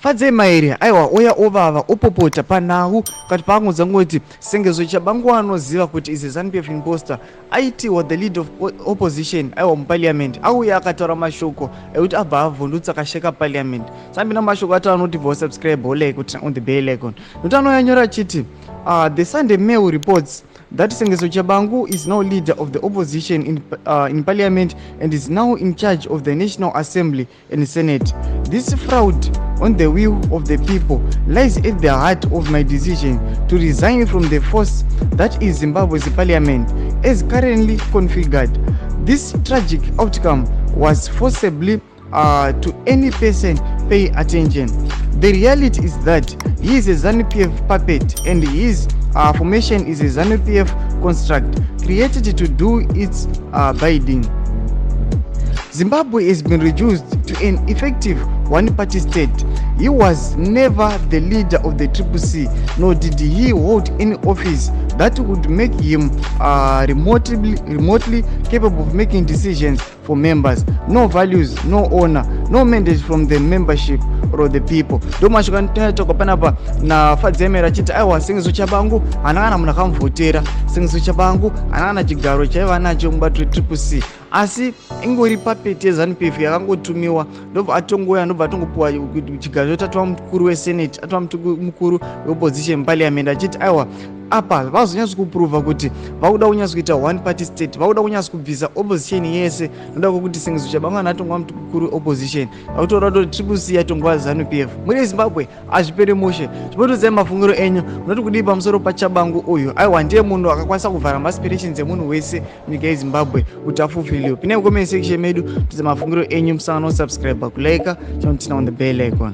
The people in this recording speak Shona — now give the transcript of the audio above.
fadze mairi aiwa oya ovava opopota panhau kati paangodza ngoti Sengezo Chabangu anoziva kuti is a ZANU-PF imposter aitiwa the leader of opposition aiwa muparliament auya akataura mashoko ekuti abva avhundutsa akasheka parliament sambina mashoko ati anoti vo subscribe like kuti on the bell icon nokuti anoyanyora chiti the Sunday Mail reports that Sengezo Chabangu is now leader of the opposition in parliament and is now in charge of the National Assembly and Senate. This fraud on the will of the people lies at the heart of my decision to resign from the force that is Zimbabwe's parliament as currently configured. This tragic outcome was forcibly to any person pay attention. The reality is that he is a ZANU-PF puppet and his formation is a ZANU-PF construct created to do its bidding. Zimbabwe has been reduced to an effective one-party state. He was never the leader of the CCC, nor did he hold any office that would make him remotely capable of making decisions for members. No values, no honor, no mandate from the membership or the people. Domashika ntoka panapa na Fadzemera chiti aiwa Sengezo Chabangu anana munhu akamuvhotera. Sengezo Chabangu anana chigaro chaiva nacho mubato CCC. Asi ingori puppet yeZANU-PF yakangotumiwa ndobva atongoya ndobva atongopuwa chigaro chotatwa mukuru wesenate atwa mukuru weopposition parliament achiti aiwa apa vazonyatsa kuprova kuti vakuda kunyatsa kuita one party state, vakuda kunyatsa kubvisa opposition yese noda kwokuti Sengezo Chabangu anatongwa mukuru opposition akutora kuti CCC yatongwa ZANU-PF. Muri Zimbabwe azvipere mushe zvinotodzai mafungiro enyu munoti kudii pamusoro paChabangu uyu aiwa ndiye munhu akakwanisa kuvhara aspirations emunhu wese munyika yeZimbabwe kuti afulfiliwe. Pinai mucomment section medu tudze mafungiro enyu, musana no subscribe kulike chanotina on the bell icon.